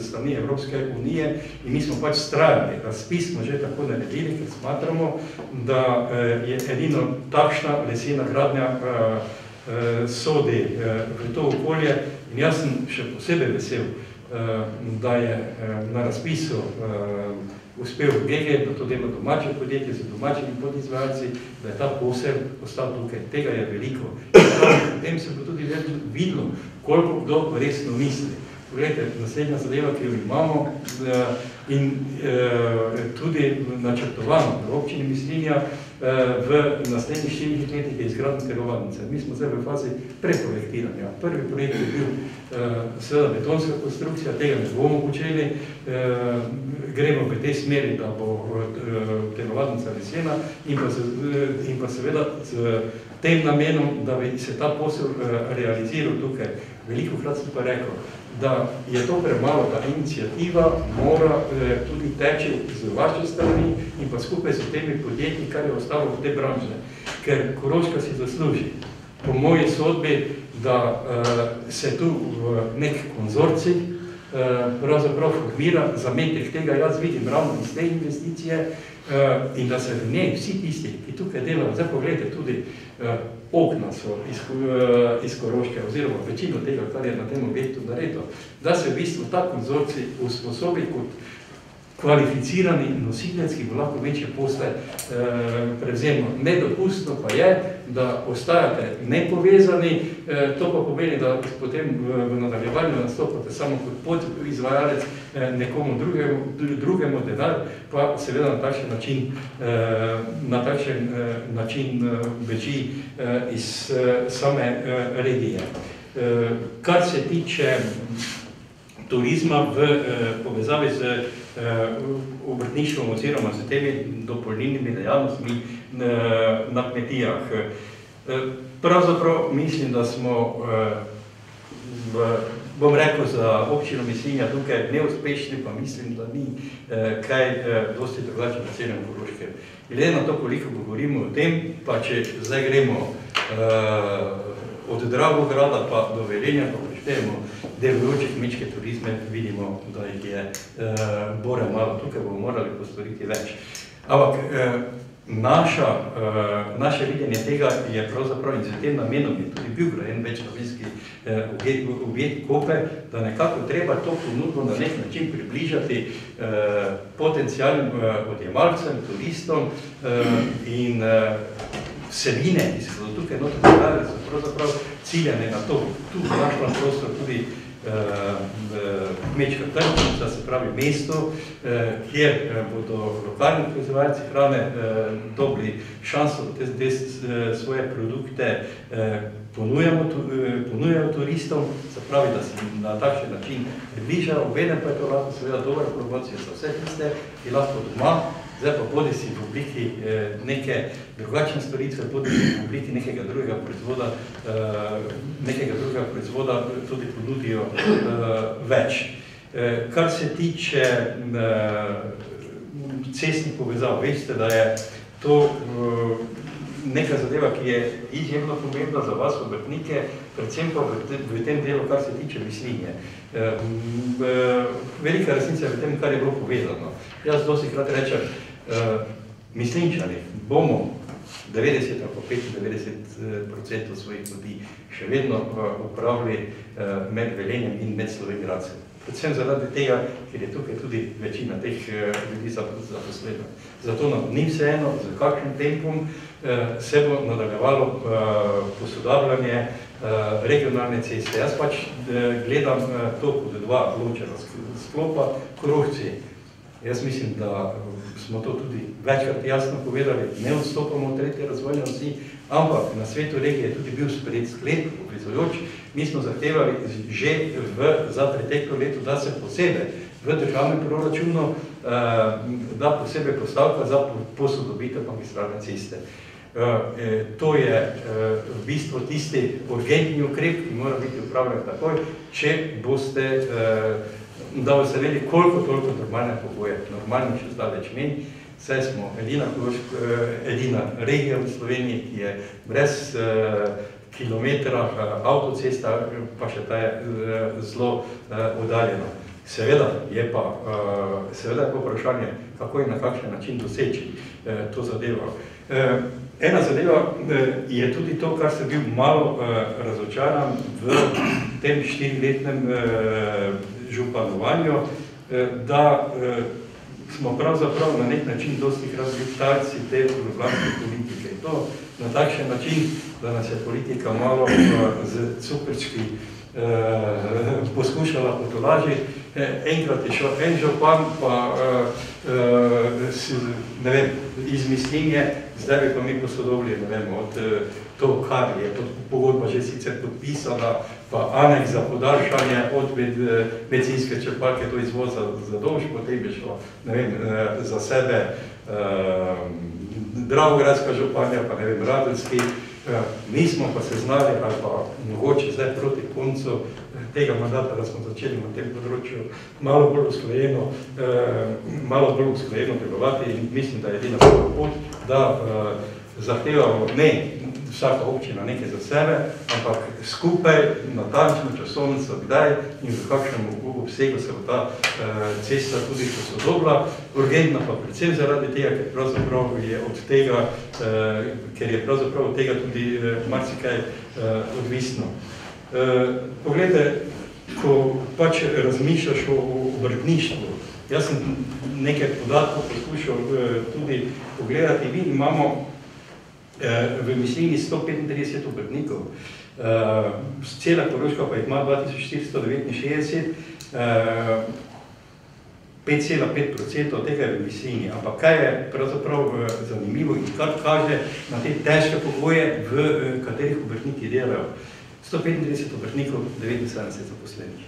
strani Evropske unije in mi smo pač vztrajali. Razpis smo že tako naredili, ker smatramo, da je edino takšna lesena gradnja sodi v to okolje in jaz sem še posebej vesel, da je na razpisu uspel GG, da to delo domače podjetje z domačimi podizvajalci, da je ta posel ostal tukaj. Tega je veliko. Potem se bo tudi videlo, koliko kdo resno misli. Poglejte, naslednja zadeva, ki jo imamo in tudi načrtovano v občini Mislinja v naslednjih 4 letih je izgradnja telovadnice. Mi smo zdaj v fazi preprojektiranja. Prvi projekt je bil seveda betonska konstrukcija, tega ne bomo počeli. Gremo v tej smeri, da bo telovadnica lesena in pa seveda z tem namenom, da bi se ta posel realiziral tukaj. Velikokrat sem pa rekel, da je to premalo, da iniciativa mora tudi teči z vaše strani in pa skupaj s temi podjetji, kar je ostalo v te branže. Ker Koroška si zasluži, po moji sodbi, da se tu nek konzorcij pravzaprav formira, zametek tega jaz vidim ravno iz te investicije in da se v njej vsi tisti, ki tukaj delajo, zdaj pogledajte tudi okna so iz Koroške oziroma večino tega, kar je na tem objektu naredil, da se v bistvu ta konzorcij usposobi kot kvalificirani nosilec, ki bo lahko večje posle prevzemno. Nedopustno pa je, da ostajate nepovezani, to pa pomeni, da potem v nadaljevanju nastopate samo kot podizvajalec nekomu drugemu denar, pa seveda na takšen način beži iz same regije. Kar se tiče turizma v povezavi z obrtništvom oziroma z temi dopolnilnimi dejavnostmi na kmetijah. Pravzaprav mislim, da smo, bom rekel, za občino Mislinja tukaj neuspešni, pa mislim, da ni kaj dosti drugače na celem Koroškem. Glede na to, koliko govorimo o tem, pa če zdaj gremo od Dravograda pa do Velenja, pa preštejemo delujoče kmečke turizme, vidimo, da jih je bore malo. Tukaj bomo morali postoriti več. Ampak naše videnje tega je pravzaprav in z tem namenom je tudi bil grajen večnamenski objekt Koper, da nekako treba to ponudbo na nek način približati potencialnim odjemalcem, turistom in vsebine, ki se bodo tukaj noto pojavili, so pravzaprav ciljane na to. Tu v našem prostoru tudi kmečka tržnica, se pravi mesto, kjer bodo lokalni proizvajalci hrane dobili šanso, da te svoje produkte ponujajo turistom, se pravi, da se na takšen način približajo, obenem pa je to lahko seveda dobra promocija za vse tiste, ki lahko doma, zdaj pa bodi si v obliki neke drugačne storitve, bodi si v obliki nekega drugega proizvoda tudi ponudijo več. Kar se tiče cestnih povezav, veste, da je to neka zadeva, ki je izjemno pomembna za vas, obrtnike, predvsem pa v tem delu, kar se tiče Mislinje. Velika resnica je v tem, kar je bilo povedano. Jaz dostikrat rečem, Mislinčani bomo 90 ali 95% svojih poti še vedno upravili med Velenjem in med Slovenj Gradcem. Predvsem zaradi tega, ker je tukaj tudi večina teh ljudi zaposlena. Zato nam ni vseeno, z kakšnim tempom se bo nadaljevalo posodabljanje regionalne ceste. Jaz pač gledam to kot dva ločena sklopa, Korošci. Jaz mislim, da smo to tudi večkrat jasno povedali, ne odstopamo od 3. razvojne osi, ampak na svetu regije je tudi bil sprejet sklep, obvezujoč. Mi smo zahtevali že za preteklo leto, da se posebej v državnem proračunu da posebej postavka za posodobitev magistralne ceste. To je v bistvu tisti urgentni ukrep, ki mora biti upravljen takoj, če boste da boste vedeli, koliko toliko normalne pogoje, normalnih še zdaleč meni, saj smo edina regija v Sloveniji, ki je brez kilometra avtocesta, pa še ta je zelo oddaljena. Seveda je pa vprašanje, kako in na kakšen način doseči to zadevo. Ena zadeva je tudi to, kar sem bil malo razočaran v tem 4-letnem županovanju, da smo pravzaprav na nek način dosti krat bili talci te ljubljanske politike. In to na takšen način, da nas je politika malo z cukrčki poskušala potolažiti. Enkrat je šel en župan, pa ne vem, iz Mislinje, zdaj bi pa mi posodobili, ne vem, od to, kar je pogodba že sicer podpisala, pa aneks za podaljšanje od bencinske črpalke do izvoza za Dolž, potem je šlo, ne vem, za sebe Dravogradska županja, pa ne vem, Radeljski. Mi smo pa se znali, ali pa mogoče zdaj proti koncu tega mandata, da smo začeli na tem področju malo bolj usklajeno delovati in mislim, da je edina prva pot, da zahtevamo ne vsaka občina nekaj za sebe, ampak skupaj, natančno časovnico, kdaj in v kakšnem obsegu se bo ta cesta tudi posodobila. Urgentna pa predvsem zaradi tega, ker je pravzaprav od tega tudi marsikaj odvisno. Poglejte, ko pač razmišljaš o obrtništvu, jaz sem nekaj podatkov poskušal tudi pogledati, mi imamo v Mislinji 135 obrtnikov, cela Koroška pa ima 2469, 5,5% od tega je v Mislinji. Ampak kaj je pravzaprav zanimivo in kar kaže na te težke pogoje, v katerih obrtniki delajo? 135 obrtnikov, 79 zaposlenih.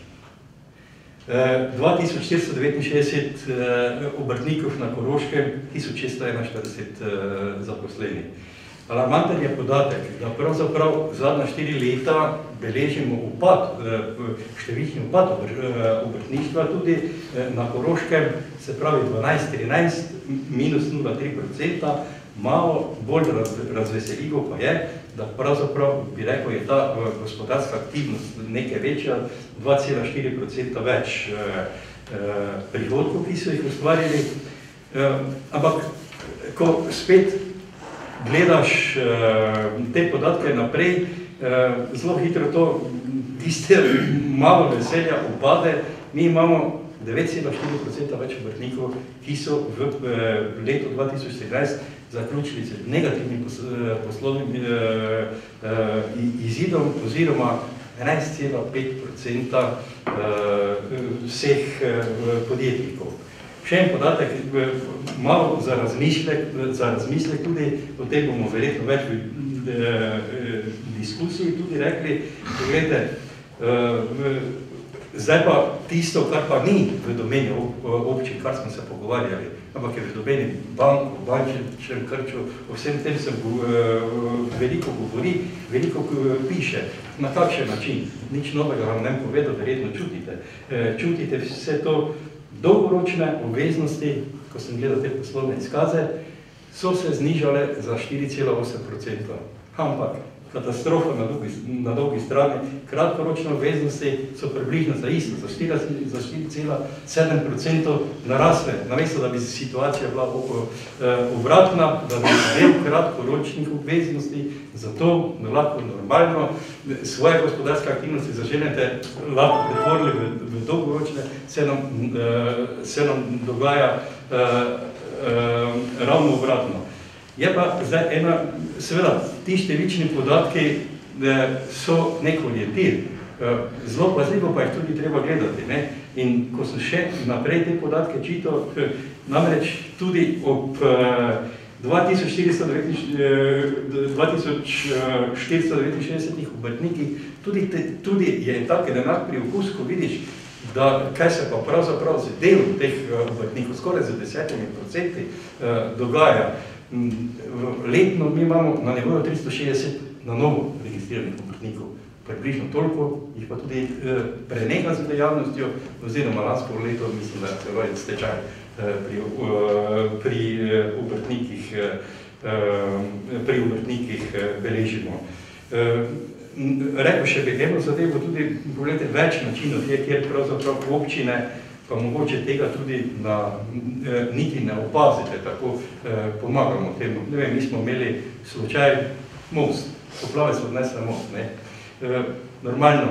2469 obrtnikov na Koroškem, 1641 zaposlenih. Alarmanten je podatek, da pravzaprav zadnja 4 leta beležimo upad, številčni upad obrtništva tudi na Koroškem, se pravi 12-13, minus 0,3%, malo bolj razveseljivo pa je, da pravzaprav bi rekel, je ta gospodarska aktivnost nekaj večja, 2,4% več prihodkov, ki so jih ustvarili. Ampak, ko spet gledaš te podatke naprej, zelo hitro to tiste malo veselja upade. Mi imamo 9,4% več obrtnikov, ki so v letu 2017 zaključili z negativnim poslovnim izidom oziroma 11,5% vseh podjetnikov. Še en podatek, malo za razmislek tudi, o tem bomo verjetno več v diskusiji tudi rekli. Pogledajte, zdaj pa tisto, kar pa ni v domeni občin, kar smo se pogovarjali, ampak je v domeni bank, o bančnem krču, o vsem tem se veliko govori, veliko piše. Na kakšen način? Nič novega vam ne povedal, verjetno čutite. Čutite vse to. Dolgoročne obveznosti, ko sem gledal te poslovne izkaze, so se znižale za 4,8%. Ampak katastrofa na dolgi strani, kratkoročne obveznosti so približno za isto, za 4,7% narasle. Namesto, da bi situacija bila obratna, da bi del kratkoročnih obveznosti, zato da lahko normalno svoje gospodarske aktivnosti zaženete, lahko pretvorili v dolgoročne, se nam dogaja ravno obratno. Je pa zdaj seveda, ti številčni podatki so nek orientir. Zelo pazljivo pa jih tudi treba gledati. In ko sem še naprej te podatke čital, namreč tudi ob 2469 obrtnikih, tudi je tak enak priokus, ko vidiš, da kaj se pa pravzaprav z delom teh obrtnikov, skoraj z 10% dogaja. Letno mi imamo na nivoju 360 na novo registriranih obrtnikov. Približno toliko, jih pa tudi preneka z dejavnostjo, oziroma lansko leto, mislim, da je celo stečaj pri obrtnikih beležimo. Rekel še bi eno zadevo, tudi pogledajte več načinov, kjer pravzaprav občine pa mogoče tega tudi niti ne opazite, tako pomagamo temu. Ne vem, mi smo imeli slučaj most, poplave so odnesle most, ne. Normalno,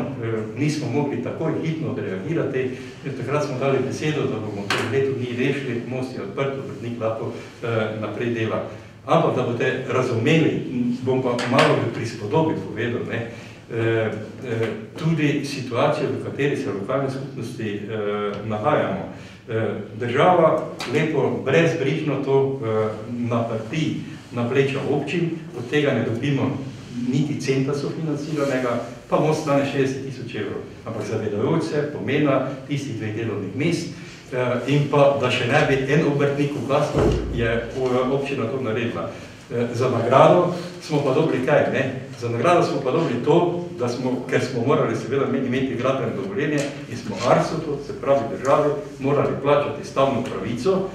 nismo mogli takoj hitno odreagirati, takrat smo dali besedo, da bomo to leto dni rešili, most je odprt, obrtnik lahko naprej dela. Ampak, da boste razumeli, bom pa malo v prispodobi povedal, ne, tudi situacijo, v kateri se lokalne skupnosti nahajamo. Država lepo brezbrižno to naprti na pleča občin, od tega ne dobimo niti centa sofinanciranega, pa most stane 60 000 evrov. Ampak zavedajoč se pomena tistih 2 delovnih mest in pa, da še ne bi en obrtnik ugasnil, je občina to naredila. Za nagrado smo pa dobili kaj, ne? Za nagrado smo pa dobili to, da smo, ker smo morali seveda imeti gradbeno dovoljenje in smo ARSO, se pravi državi, morali plačati stavno pravico,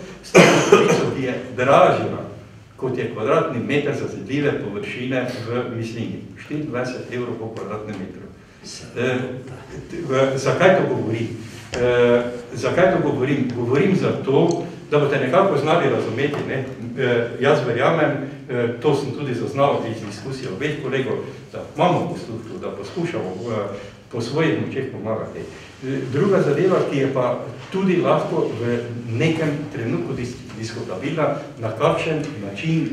ki je dražila kot je kvadratni meter zazidljive površine v Mislinji. 24 evrov po kvadratnem metru. Zakaj to govorim? Zakaj to govorim? Govorim zato, da boste nekako znali razumeti, ne? Jaz verjamem, to sem tudi zaznal iz diskusije obeh kolegov, da imamo poslušal, da poskušamo po svojih močeh pomagati. Druga zadeva, ki je pa tudi lahko v nekem trenutku diskutabilna, na kakšen način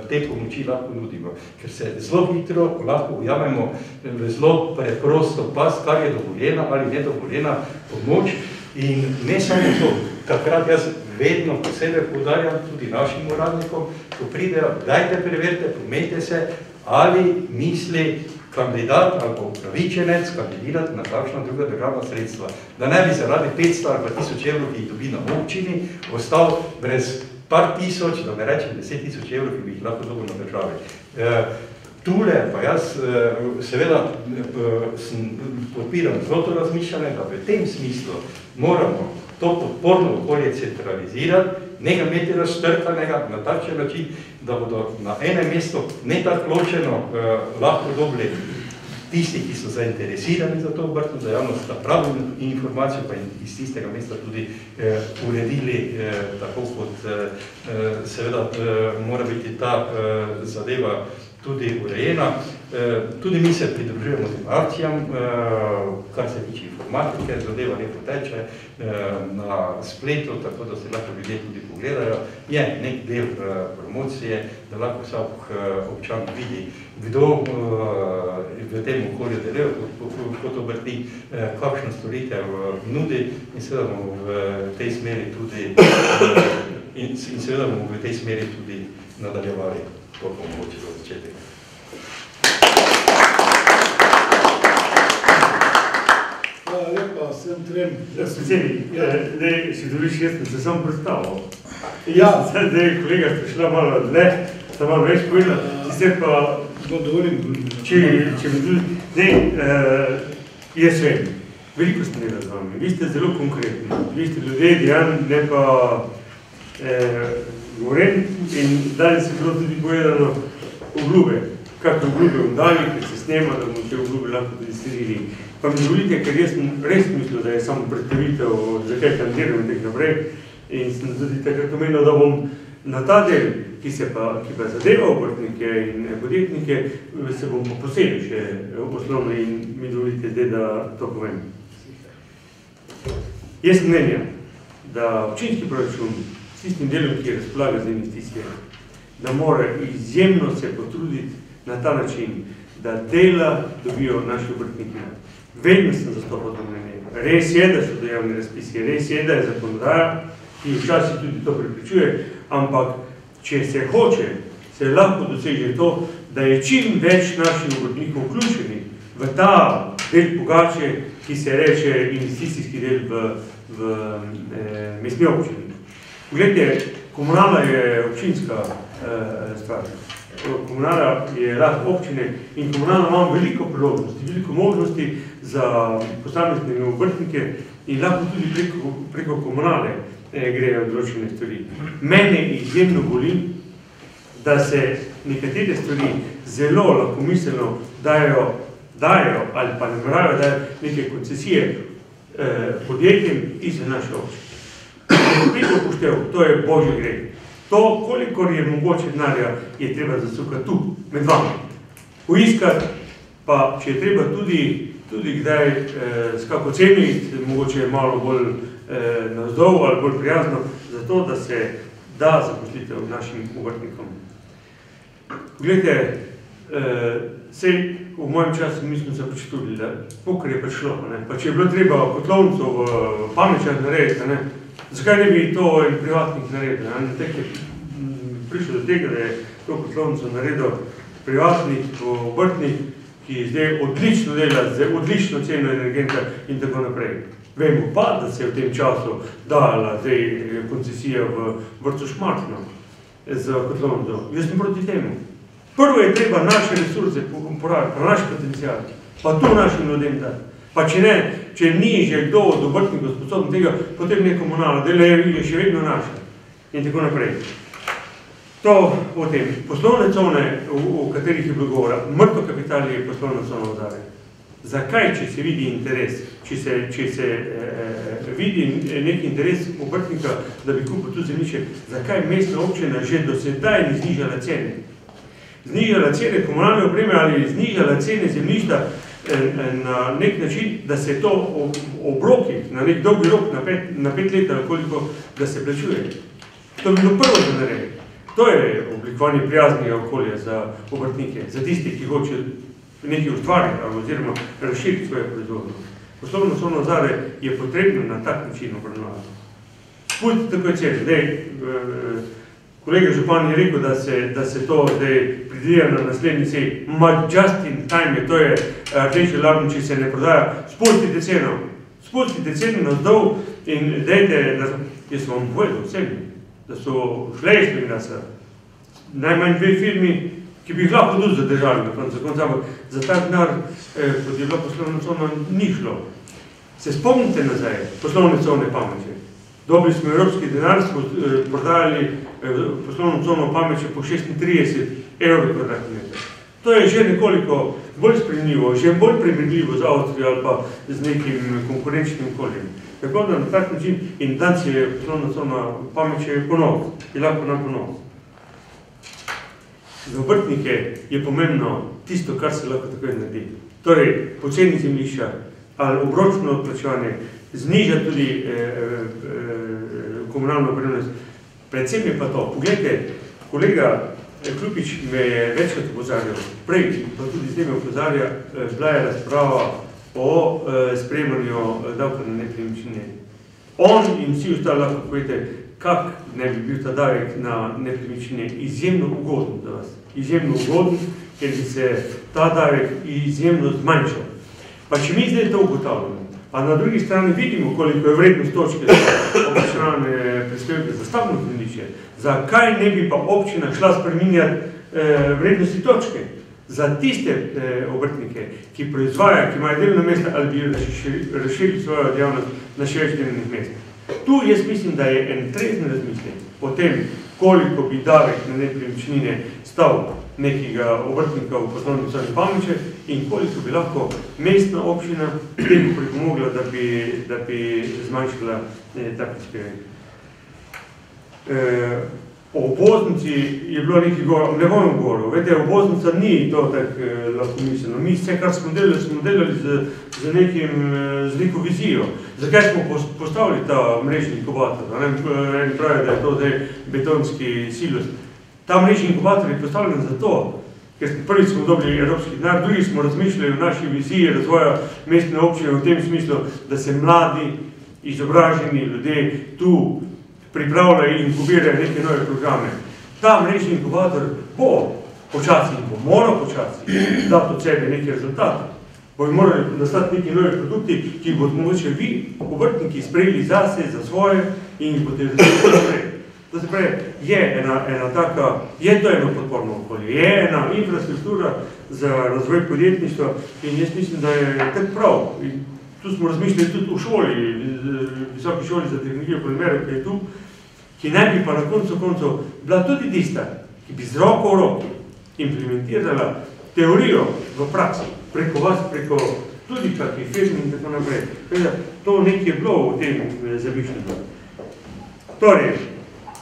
te pomoči lahko nudimo. Ker se zelo hitro lahko ujamemo v zelo preprosto pas, kar je dovoljena ali nedovoljena pomoč. In ne samo to, takrat jaz vedno posebej poudarjam tudi našim uradnikom, ko pridejo, dajte preverite, pomejte se, ali misli kandidat ali upravičenec kandidirati na takšna druga državna sredstva. Da ne bi zaradi 500 ali 1000 evrov, ki jih dobi na občini, ostal brez par tisoč, da ne rečem 10 000 evrov, ki bi jih lahko dobil na državi. Tule pa jaz seveda podpiram zelo to razmišljanje, da v tem smislu moramo to podporno okolje centralizirati, nekaj imeti razštrkanega na takšen način, da bodo na enem mestu ne tako ločeno lahko dobili tisti, ki so zainteresirani za to obrtno dejavnost, da pravi informacijo pa iz tistega mesta tudi uredili tako, kot seveda mora biti ta zadeva tudi urejena. Tudi mi se pridružujemo tem akcijam, kar se tiče informatike, zadeva lepo teče na spletu, tako da se lahko ljudje tudi pogledajo. Je nek del promocije, da lahko vsak občan vidi, kdo v tem okolju delajo kot obrtnik, kakšno storitev nudi in seveda bomo v tej smeri tudi nadaljevali to pomoč za začetek. Hvala lepa vsem trem. Predsednik, zdaj si dobiš, jaz sem se sam predstavil. Ja. Zdaj je kolega prišla malo dlje, sem malo več povedala, sicer pa, če bi tudi, zdaj, jaz vem, veliko sem nekaj z vami, vi ste zelo konkretni, vi ste ljudje, dejan, ne pa govoren in danes se bilo tudi povedano obljube, kakve obljube bom dali, ker se snema, da bomo te obljube lahko tudi sledili. Pa mi dovolite, ker jaz sem res mislil, da je samo predstavitev, zakaj kandidiram in tako naprej, in sem tudi takrat omenil, da bom na ta del, ki pa zadeva obrtnike in podjetnike, se bom pa posebej še osnovno in mi dovolite zdaj, da to povem. Jaz sem mnenja, da občinski proračun s tistim delom, ki razpolaga za investicije, da mora izjemno se potruditi na ta način, da dela dobijo naši obrtniki. Vedno sem zastopal to mnenje. Res je, da so dejavni razpisi, res je, da je zakonodaja, ki včasih tudi to prepričuje, ampak če se hoče, se lahko doseže to, da je čim več naših obrtnikov vključeni v ta del pogače, ki se reče investicijski del v mestni občini. Poglejte, komunala je občinska stvar. Komunala je last občine in komunala ima veliko priložnosti, veliko možnosti za posamezne obrtnike in lahko tudi preko komunale grejo določene stvari. Mene izjemno boli, da se nekatere stvari zelo lahkomiselno dajo ali pa ne morajo dati neke koncesije podjetjem izven naše občine. Preko upoštev, to je božji greh. To, kolikor je mogoče denarja, je treba zasukati tu, med vami. Poiskati, pa če je treba tudi kdaj s kako ceniti, mogoče malo bolj navzdol ali bolj prijazno, zato da se da zaposlitev našim obrtnikom. Poglejte, sej v mojem času mi smo se počutili, da pokor je prišlo, pa če je bilo treba kotlovnico v Pamećah narediti, zakaj ne bi to in privatnik naredil? Tek je prišlo do tega, da je to kotlovnico naredil privatnik, obrtnik, ki zdaj odlično dela, z odlično ceno energenta in tako naprej. Vemo pa, da se je v tem času dala zdaj koncesija v vrtcu Šmartno za kotlovnico. Jaz sem proti temu. Prvo je treba naše resurse uporabiti, pa naš potencial, pa to našim ljudem dati. Pa če ne, če ni že kdo od obrtnikov sposoben tega, potem je komunalno, delo je še vedno naše. In tako naprej. To o tem. Poslovne cone, o katerih je bilo govora, mrtvo kapital je poslovna cona Ozarje. Zakaj, če se vidi interes, če se vidi nek interes obrtnika, da bi kupil tu zemljišče, zakaj mestna občina že do sedaj ni znižala cene? Znižala cene komunalne opreme ali znižala cene zemljišča na nek način, da se to obroki na nek dolgi rok, na 5 let ali koliko, da se plačuje. To bi bilo prvo za narediti. To je oblikovanje prijaznega okolja za obrtnike, za tisti, ki hoče nekaj ustvariti oziroma razširiti svoje proizvodno. Poslovno cono Ozarje je potrebno na tak način obravnavati. Spustite takoj cene. Kolega župan je rekel, da se to zdaj predvideva na naslednji seji. Just in time, to je rdeči alarm, če se ne prodaja. Spustite ceno. Spustite ceno navzdol in dajte, jaz vam povedal vsemi, da so šle iz Prignasa najmanj 2 firmi, ki bi jih lahko tudi zadržali na koncu konca, ampak za ta denar, kot je bilo poslovno cono, ni šlo. Se spomnite nazaj, poslovne cone Pameće. Dobili smo evropski denar, smo prodajali poslovno cono Pameće po 36 € kvadratmetra. To je že nekoliko bolj sprejemljivo, že bolj primerljivo z Avstrijo ali pa z nekim konkurenčnim okoljem. Tako da na tak način in danes je poslovna cona Pameće ponos, je lahko nam ponos. Za obrtnike je pomembno tisto, kar se lahko takoj naredi. Torej, poceni zemljišča ali obročno odplačevanje, zniža tudi komunalno opremljenost. Predvsem je pa to. Poglejte, kolega Klupič me je večkrat opozarjal, prej pa tudi zdaj me opozarja, bila je razprava o sprejemanju davka na nepremičnine. On in vsi ostali lahko povete, kak ne bi bil ta davek na nepremičnine izjemno ugoden za vas. Izjemno ugoden, ker bi se ta davek izjemno zmanjšal. Pa če mi zdaj to ugotavljamo, pa na drugi strani vidimo, koliko je vrednost točke za občinalne prispevke za stavbno zemljišče, zakaj ne bi pa občina šla spreminjati vrednosti točke za tiste obrtnike, ki proizvajajo, ki imajo delovna mesta ali bi razširili svojo dejavnost na še več delovnih mest. Tu jaz mislim, da je en trezen razmislek o tem, koliko bi davek na nepremičnine stal nekega obrtnika v poslovni coni Pameće in koliko bi lahko mestna občina temu pripomogla, da bi zmanjšala ta prispevek. O obvoznici je bilo nekaj govora, ne bom govoril. Vete, obvoznica ni to tako lahko misleno. Mi vse, kar smo delali z neko vizijo. Zakaj smo postavili ta mrežni inkubator? Eni pravijo, da je to zdaj betonski silos. Ta mrežni inkubator je postavljen zato, ker prvi smo dobili evropski denar, drugi smo razmišljali o naši viziji razvoja mestne občine v tem smislu, da se mladi, izobraženi ljudje tu pripravljajo in inkubirajo neke nove programe. Ta mrežni inkubator bo počasni, bo moral počasni dati od sebe neke rezultate. Bojo morali nastati neki novi produkti, ki jih bodo mogoče vi, obrtniki, sprejeli zase, za svoje in jih bodo razvijali naprej. To se pravi, je to eno podporno okolje, je ena infrastruktura za razvoj podjetništva in jaz mislim, da je tako prav. Tu smo razmišljali tudi v šoli, visoki šoli za tehnologijo polimerov, ki je tu, ki naj bi pa na koncu bila tudi tista, ki bi z roko v roki implementirala teorijo v praksi, preko vas, preko tudi kakih firm in tako naprej. To nekaj je bilo v tem zamišljeno. Torej,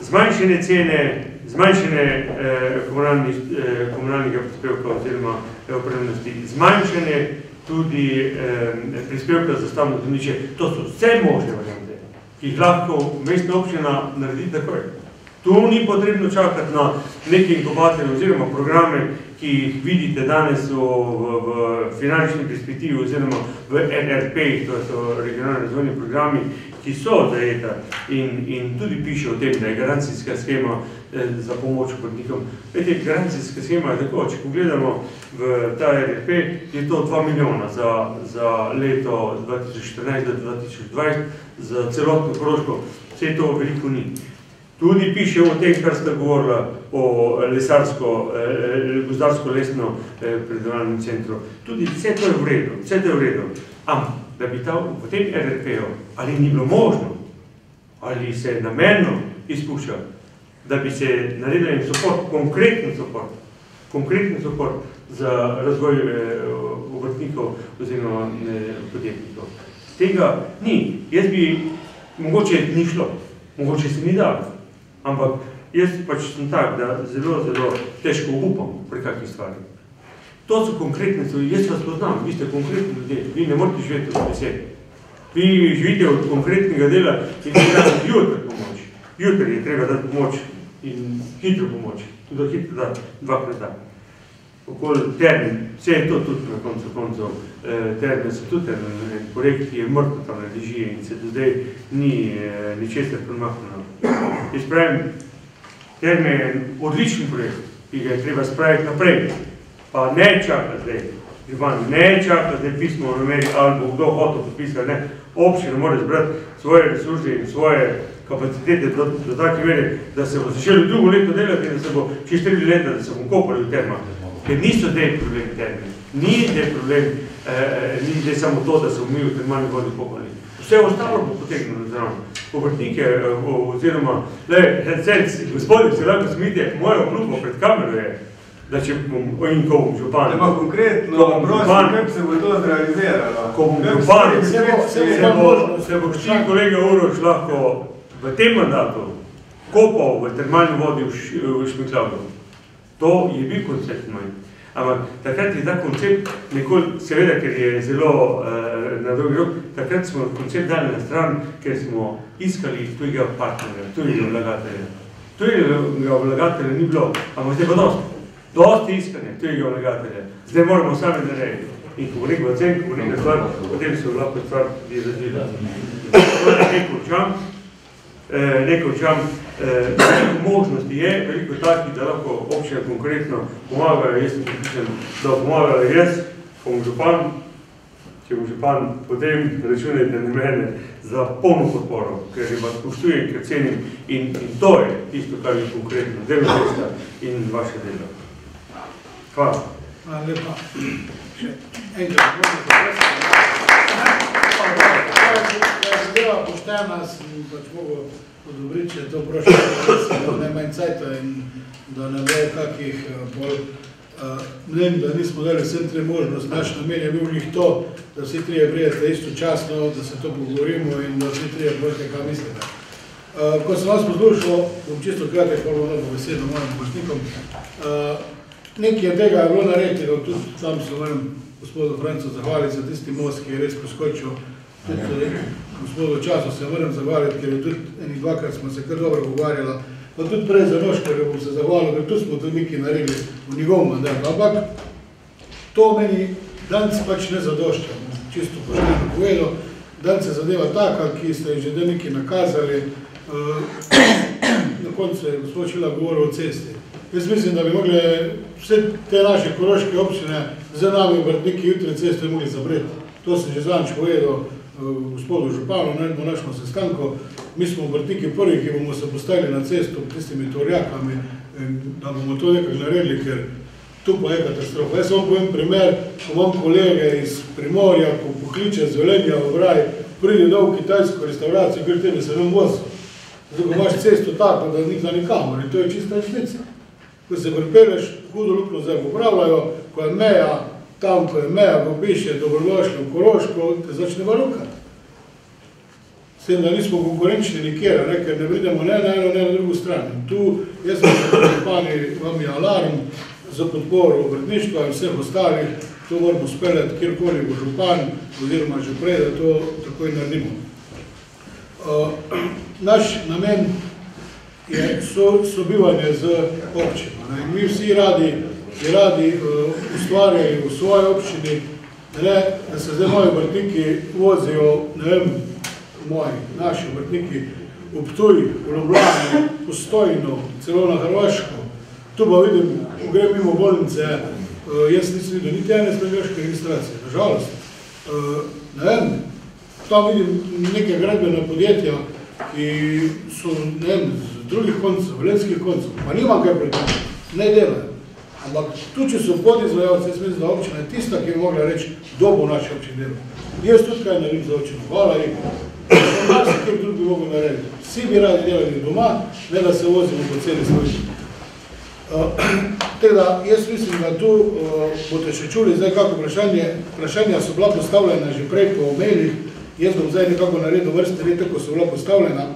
zmanjšanje cene, zmanjšanje komunalnega prispevka oziroma opremnosti, zmanjšanje tudi prispevka za stavno zemljišče, to so vse možne variante, ki jih lahko mestna občina naredi takoj. Tu ni potrebno čakati na neke inkubatorje oziroma programe, ki jih vidite danes v finančni perspektivi oziroma v NRP-jih, to so regionalni razvojni programi, ki so zajeta in tudi piše o tem, da je garancijska schema za pomoč obrtnikom. Vete, garancijska schema je tako, če pogledamo v ta NRP, je to 2 milijona za leto 2014 do 2020, za celotno Koroško, vse to veliko ni. Tudi piše o tem, kar ste govorila o gozdarsko-lesno predelovalnem centru. Tudi vse to je v redu, vse to je v redu. Ampak, da bi v tem RRP-ju ali ni bilo možno, ali se namerno izpušča, da bi se naredil support, konkreten support za razvoj obrtnikov oziroma podjetnikov. Tega ni. Jaz bi, mogoče ni šlo, mogoče se ni dalo. Ampak jaz pač sem tak, da zelo težko upam pri kakih stvari. To so konkretne stvari, jaz vas poznam, vi ste konkretni ljudje, vi ne morate živeti od besed. Vi živite od konkretnega dela in vi date jutri pomoč. Jutri je treba dati pomoč in hitro pomoč, tudi hitro da, dvakrat da. Okoli termin, vse je to tudi na koncu termin so tudi en projekt, ki je mrtvo tam leži in se do zdaj ni ničesar premaknilo. Jaz pravim, termin je odličen projekt, ki ga je treba spraviti naprej, pa ne čakati zdaj. Župan, ne čakati zdaj pismo o nameri, ali bo kdo hotel podpisati, ne. Občina mora zbrati svoje resurse in svoje kapacitete do take mere, da se bo začelo drugo leto delati in da se bo čez 4 leta, da se bom kopali v termah. Ker niso te problemi termini. Ni te problem, ni zdaj samo to, da se bomo mi v termalni vodi kopali. Vse ostalo bo potegnilo zraven. Obrtnike oziroma, gospodin, se lahko smite, mojo obljubo pred kamero je, da če bom in ko bom župan. Tema konkretno, prosim, kako se bo to zrealiziralo? Ko bom župan, se bo ščin kolega Uroš lahko v tem mandatu kopal v termalni vodi v Šmitlavdu. To je bil koncept moj. Ampak takrat je ta koncept nekoli, seveda, ker je zelo na dolgi rok, takrat smo koncept dali na stran, ker smo iskali tujega partnerja, tujega vlagatelja. Tujega vlagatelja ni bilo, ampak zdaj pa dosti iskanje tujega vlagatelja. Zdaj moramo sami narediti. In ko bo nekaj ocen, ko bo nekaj stvar, potem se lahko stvar tudi razvila. Nekaj končam, možnosti je, veliko takih, da lahko občina konkretno pomagajo, jaz sem pripričan, da pomagajo jaz, ko bom župan, če bom župan, potem računajte na mene za polno podporo, ker vas spoštujem, ker cenim in to je tisto, kar je konkretno, delo mesta in vaše delo. Hvala. Hvala lepa. Še enkrat, možno zaprositi. Zadeva poštena, sem pač mogel odobriti, če to prošlo, da ne manj cajta in da ne bo kakih bolj mnen, da nismo dali vsem tri možnost. Naš namen je bil njih to, da vsi trije prijete istočasno, da se to pogovorimo in da vsi trije bolite, kaj mislite. Ko sem vas poslušal, bom čisto kratek, pa bom dobro besedo mojim poštnikom. Nekaj tega je bilo naredilo, tudi sam se moram gospodu Francu zahvaliti za tisti most, ki je res poskočil. Tudi gospodu Času se moram zahvaliti, ker je tudi enih dvakrat smo se kar dobro pogovarjali. Pa tudi prej za Noškarja bom se zahvalil, ker tu smo tudi nekaj naredili v njegovom mandatu. Ampak to meni danes pač ne zadošča, čisto pošteno povedal. Danes se zadeva taka, ki ste že nekaj nakazali. Na koncu je gospod Čila govoril o cesti. Jaz mislim, da bi mogli vse te naše koroške občine za nami obrtniki jutri cesto mogli zabreti. To sem že zvanč povedal gospodu županu na našem sestanku. Mi smo obrtniki prvi, ki bomo se postavili na cesto tistimi torjakami, da bomo to nekaj naredili, ker tu pa je katastrofa. Jaz vam povem primer, ko imam kolege iz Primorja, ko pokliče z Velenja v Vraj, pride dol v kitajsko restauracijo, ker tebe se nam vozi. Zdaj, ko imaš cesto tako, da ni za nikamor in to je čista resnica. Ko se pripeleš, hudo lukno zdaj popravljajo, ko je meja, tam, ko je meja, ko piše dobrodošli v Koroško, te začne valukati. S tem, da nismo konkurenčni nikjer, ker ne pridemo ne na eno, ne na drugo stran. Tu, jaz sem župani, vam je alarm za podporo obrtništva in vseh ostalih, to moramo speljati kjerkoli bo župan, oziroma že prej, da to takoj naredimo. Naš namen je sobivanje z občino. Mi vsi radi ustvarjali v svoji občini, da se zdaj moji obrtniki vozijo, ne vem, naši obrtniki v Ptuj, v Ljubljani, Postojno, celo na Hrvaško. Tu pa vidim, ko grem mimo bolnice, jaz nisem videl niti ene spremljaške registracije, nažalost. Ne vem, tam vidim neke gradbene podjetja, ki so, ne vem, z drugih koncev, velenskih koncev, pa nima kaj pred tem, ne delajo. Ampak tu, če so podizvajalci, jaz mislim, da občina je tista, ki je mogla reči, kdo bo v naši občini delal. Jaz tudi kaj naredim za občino, hvala lepa. Marsi, kjer tudi bi mogel narediti. Vsi bi radi delali doma, ne da se vozimo po celi Sloveniji. Tako da, jaz mislim, da tu boste še čuli zdaj kako vprašanja so bila postavljena že prej po mailih. Jaz bom zdaj nekako naredil vrste red, ko so bila postavljena.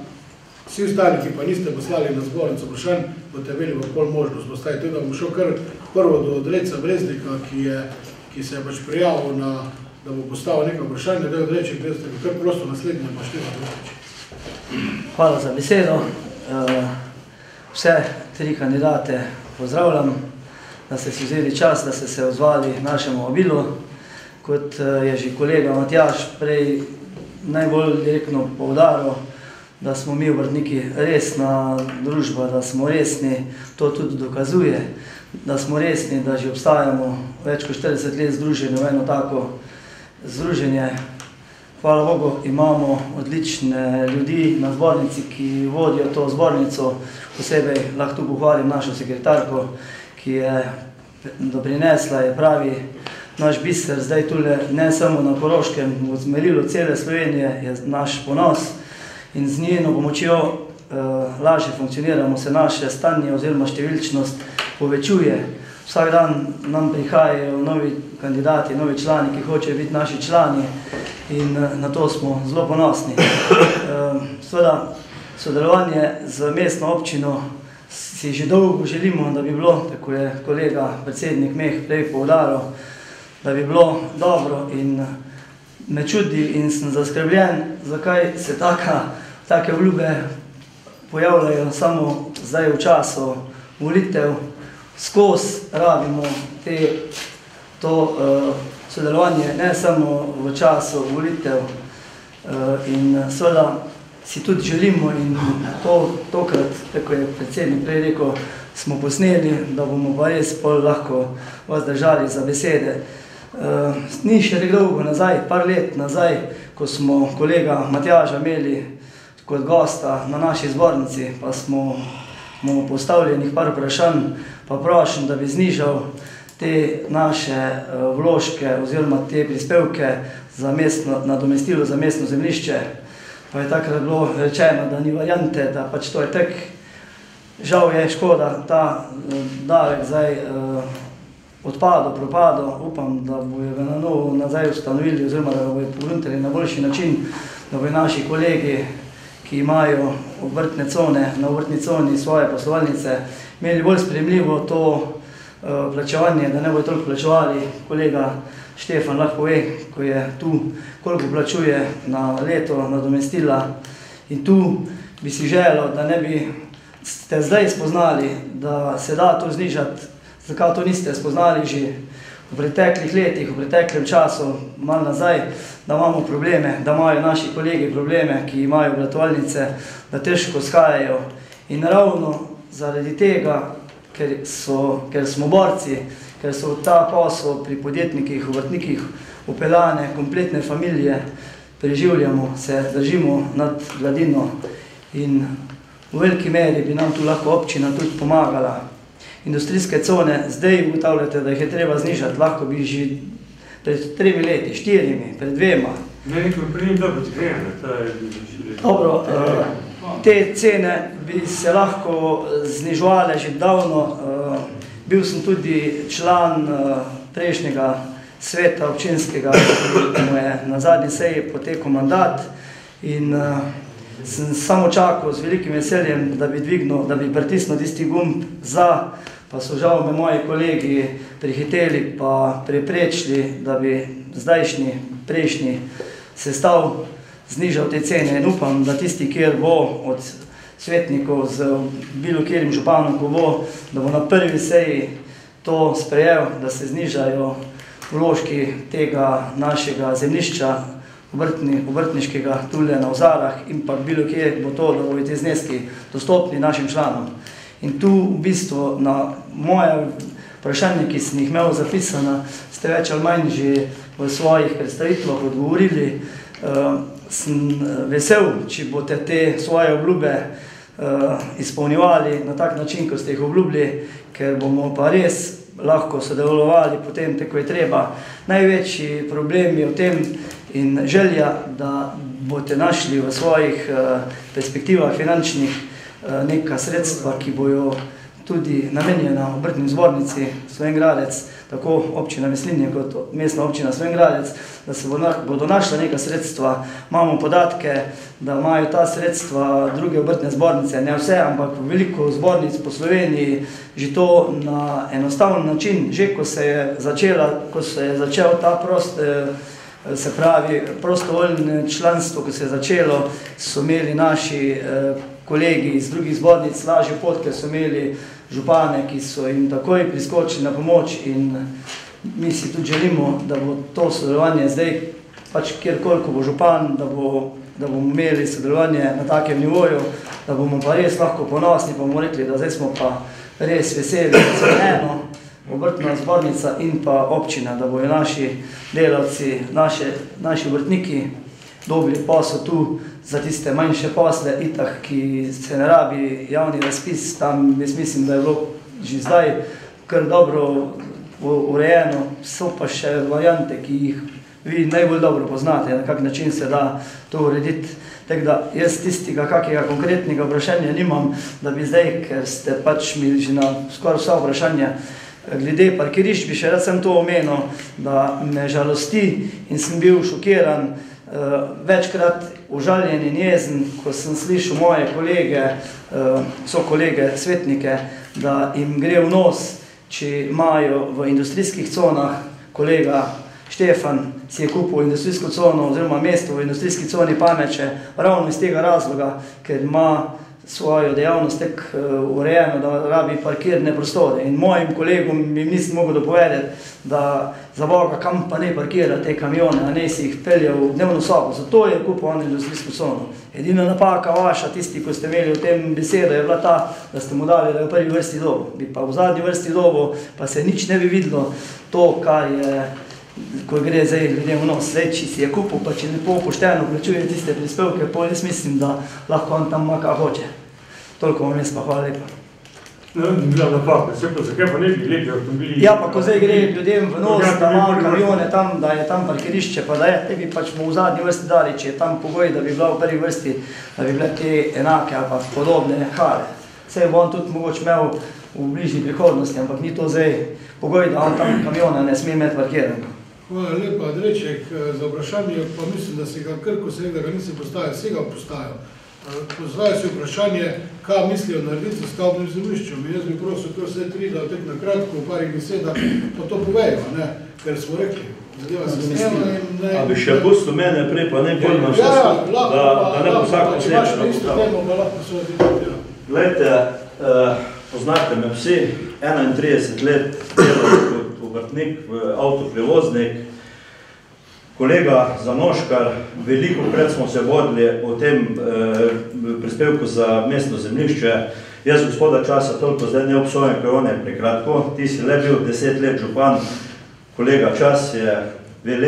Vsi ostali, ki pa niste poslali na zbornico vprašanj, boste imeli pa pol možnost postaviti. Tako da bom šel kar prvo do Odreca Breznika, ki se je pač prijavil na da bo postavil nekaj vprašanja, da je odreči, gledajte, kar prosto naslednje pa Štefan Drugič. Hvala za besedo. Vse tri kandidate pozdravljam, da ste si vzeli čas, da ste se odzvali našemu vabilu. Kot je že kolega Matjaž prej najbolj direktno poudaril, da smo mi obrtniki resna družba, da smo resni, to tudi dokazuje, da smo resni, da že obstajamo več kot 40 let združeni v eno tako združenje. Hvala Bogu, imamo odlične ljudi na zbornici, ki vodijo to zbornico. Posebej lahko tu pohvalim našo sekretarko, ki je doprinesla, je pravi naš biser, zdaj tule ne samo na Koroškem, v zmerilu cele Slovenije je naš ponos in z njeno pomočjo lažje funkcioniramo, se naše stanje oziroma številčnost povečuje. Vsak dan nam prihajajo novi kandidati, novi člani, ki hočejo biti naši člani in na to smo zelo ponosni. Seveda, sodelovanje z mestno občino si že dolgo želimo, da bi bilo, tako je kolega predsednik Meh prej poudaril, da bi bilo dobro in me čudi in sem zaskrbljen, zakaj se take obljube pojavljajo samo zdaj v času volitev. Skozi rabimo to sodelovanje, ne samo v času volitev in seveda si tudi želimo in tokrat, tako je predsednik prej rekel, smo posneli, da bomo pa res lahko vas držali za besede. Ni še dolgo nazaj, par let nazaj, ko smo kolega Matjaža imeli kot gosta na naši zbornici, pa smo mu postavljenih par vprašanj, pa prošen, da bi znižal te naše vložke oziroma te prispevke za nadomestilo za mestno zemljišče. Pa je takrat bilo rečeno, da ni variante, da pač to je tek. Žal je škoda, ta davek zdaj odpadel, propadel. Upam, da bojo ga na novo nazaj ustanovili oziroma da ga bojo pogruntali na boljši način, da bojo naši kolegi, ki imajo obrtne cone, na obrtni coni svoje poslovalnice, imeli bolj sprejemljivo to plačevanje, da ne bojo toliko plačevali. Kolega Štefan lahko pove, ko je tu, koliko plačuje na leto nadomestila. In tu bi si želel, da ne bi ste zdaj spoznali, da se da to znižati, zakaj to niste spoznali že v preteklih letih, v preteklem času, malo nazaj, da imamo probleme, da imajo naši kolegi probleme, ki imajo obratovalnice, da težko skajajo. In ravno zaradi tega, ker smo borci, ker so ta posel pri podjetnikih, obrtnikih upeljane kompletne familije, preživljamo, se držimo nad gladino in v veliki meri bi nam tu lahko občina tudi pomagala. Industrijske cone, zdaj ugotavljate, da jih je treba znižati, lahko bi že pred 3 leti, 4, pred 2. Ne, nekaj prej dobro zgrejene, to je že... Dobro, te cene bi se lahko znižovale že davno. Bil sem tudi član prejšnjega sveta občinskega, ki mu je na zadnji seji potekel mandat in sem samo čakal z velikim veseljem, da bi dvignil, da bi pritisnil tisti gumb za, pa so žal me moji kolegi prihiteli pa preprečili, da bi zdajšnji, prejšnji sestav znižal te cene in upam, da tisti, kjer bo od svetnikov z bilo kjerim županom, ko bo, da bo na prvi seji to sprejel, da se znižajo vložki tega našega zemljišča, obrtniškega tule na Ozarah in pa bilo kje bo to, da bodo te zneski dostopni našim članom. In tu v bistvu na moje vprašanje, ki sem jih imel zapisana, ste več ali manj že v svojih predstavitvah odgovorili. Sem vesel, če boste te svoje obljube izpolnjevali na tak način, ko ste jih obljubili, ker bomo pa res lahko sodelovali potem, tako je treba. Največji problem je v tem in želja, da boste našli v svojih perspektivah finančnih neka sredstva, ki bojo tudi namenjena obrtni zbornici Slovenj Gradec, tako občina Mislinje kot mestna občina Slovenj Gradec, da se bodo našla neka sredstva. Imamo podatke, da imajo ta sredstva druge obrtne zbornice, ne vse, ampak veliko zbornic po Sloveniji že to na enostaven način, že ko se je začel ta se pravi prostovoljne članstvo, ko se je začelo, so imeli naši kolegi iz drugih zbornic lažjo pot, ker so imeli župane, ki so jim takoj priskočili na pomoč in mi si tudi želimo, da bo to sodelovanje zdaj, pač kjerkoli, ko bo župan, da bomo imeli sodelovanje na takem nivoju, da bomo pa res lahko ponosni, pa bomo rekli, da zdaj smo pa res veseli, da so eno obrtna zbornica in pa občina, da bojo naši delavci, naši obrtniki dobili posel tu za tiste manjše posle, itak, ki se ne rabi javni razpis, tam jaz mislim, da je bilo že zdaj kar dobro urejeno, so pa še variante, ki jih vi najbolj dobro poznate, na kak način se da to urediti. Tako da jaz tistega kakega konkretnega vprašanja nimam, da bi zdaj, ker ste pač mi že na skoraj vsa vprašanja glede parkirišč, bi še rad sem to omenil, da me žalosti in sem bil šokiran, večkrat užaljen in jezen, ko sem slišal moje kolege, so kolege svetnike, da jim gre v nos, če imajo v industrijskih conah, kolega Štefan si je kupil industrijsko cono oziroma mesto v industrijski coni Pameče, ravno iz tega razloga, ker ima svojo dejavnost tako urejeno, da rabi parkirne prostore. In mojim kolegom jim nisem mogel dopovedati, da za Boga kam pa ne parkira te kamione, a ne si jih peljal v dnevno sobo. Zato je kupil on industrijsko cono. Edina napaka vaša, tisti, ko ste imeli v tem besedo, je bila ta, da ste mu dali, da je v prvi vrsti dobo. Bi pa v zadnji vrsti dobo, pa se nič ne bi videlo to, kar je, ko gre zdaj ljudem v nos. Zdaj, če si je kupil, pa če lepo pošteno plačuje tiste prispevke, pol jaz mislim, da lahko on tam ima, kar hoče. Toliko vam jaz pa, hvala lepa. Ne vem, bila napaka, se pa zakaj pa ne bi lepi avtomobili? Ja, pa ko zdaj gre ljudem v nos, da ima kamione tam, da je tam parkirišče, pa da je, te bi pač mu v zadnji vrsti dali, če je tam pogoj, da bi bila v prvi vrsti, da bi bile te enake ali pa podobne hale. Saj bo on tudi mogoče imel v bližnji prihodnosti, ampak ni to zdaj pogoj, da on tam kamiona ne sme imeti parkiranega. Hvala lepa, Dreček, za vprašanje, pa mislim, da si ga krko se da ga nisi postavil, vsi ga postavil. Postavil si vprašanje, kaj mislijo narediti za stavbnim zemljiščem. Jaz bi prosil kar vse tri, da tek na kratko, v parih besedah, pa to povejo, ne? Ker smo rekli, zadeva se snema in ne... A bi še pustil mene prej, pa ne pojma vse skupaj, da ne bo vsak posebno postavil. Glejte, poznate me vsi, 31 let delam kot obrtnik, avtoprevoznik, kolega Zanoškar, veliko krat smo se vodili o tem prispevku za mestno zemljišče. Jaz gospoda časa toliko zdaj ne obsojam, ker on je prekratko. Ti si le bil 10 let župan, kolega čas je 2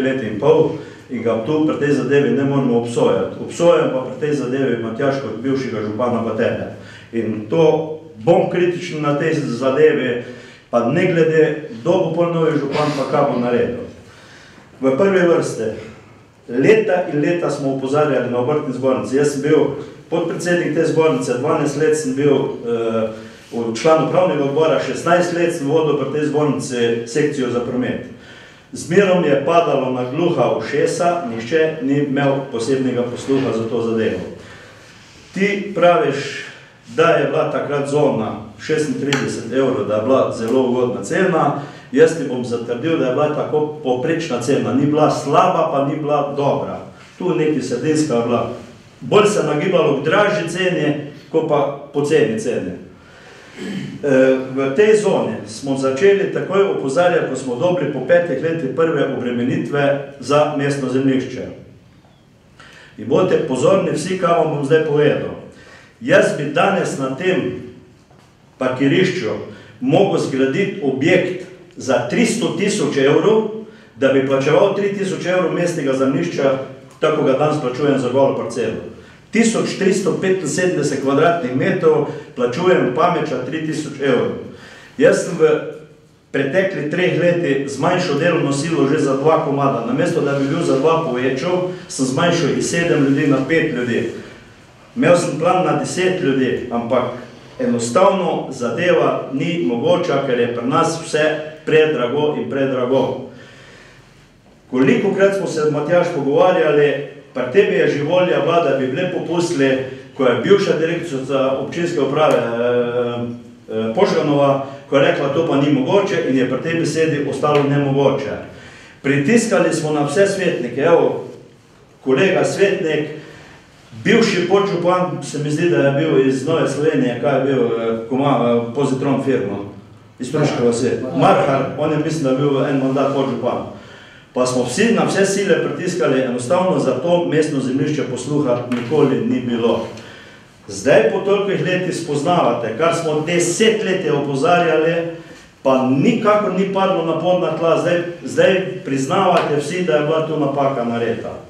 leti in pol in ga tu pri tej zadevi ne moramo obsojati. Obsojam pa pri tej zadevi Matjaž kot bivšega župana pa tebe. In to bom kritičen na tej zadevi, pa ne glede, kdo bo pol novi župan, pa kaj bo naredil. V prvi vrste, leta in leta smo upozarjali na obrtni zbornici. Jaz sem bil podpredsednik te zbornice, 12 let sem bil član upravnega odbora, 16 let sem vodil pri tej zbornici sekcijo za promet. Zmerom je padalo na gluha ušesa, nihče ni imel posebnega posluha za to zadevo. Ti praviš, da je bila takrat zona 36 evrov, da je bila zelo ugodna cena, jaz ti bom zatrdil, da je bila tako poprečna cena, ni bila slaba, pa ni bila dobra. Tu neki sredinska je bila. Bolj se nagibalo k dražji ceni, kot pa poceni ceni. V tej zoni smo začeli takoj opozarjati, ko smo dobili po 5 letih prve obremenitve za mestno zemljišče. In bodite pozorni vsi, kaj vam bom zdaj povedal. Jaz bi danes na tem parkirišču mogel zgraditi objekt za 300 000 evrov, da bi plačeval 3 000 evrov mestnega zemljišča, tako ga danes plačujem za golo parcelo. 1375 kvadratnih metrov plačujem Pameča 3000 evrov. Jaz sem v pretekli 3 leti zmanjšal delovno silo že za 2 komada. Namesto da bi bil za 2 povečal, sem zmanjšal iz 7 ljudi na 5 ljudi. Imel sem plan na 10 ljudi, ampak enostavno zadeva ni mogoča, ker je pri nas vse predrago in predrago. Kolikokrat smo se, Matjaž, pogovarjali, pri tebi je že volja bila, da bi bile popustili, ko je bivša direktorica občinske uprave Požganova, ko je rekla, to pa ni mogoče in je pri tej besedi ostalo nemogoče. Pritiskali smo na vse svetnike, evo, kolega svetnik, bivši podžupan, se mi zdi, da je bil iz Nove Slovenije, kaj je bil, ko ima Pozitron firmo, iz Turške vasi, Marhar, on je mislim, da je bil en mandat podžupan. Pa smo vsi na vse sile pritiskali, enostavno za to mestno zemljišče posluha nikoli ni bilo. Zdaj po tolikih letih spoznavate, kar smo 10 let opozarjali, pa nikakor ni padlo na podna tla, zdaj priznavate vsi, da je bila tu napaka narejena.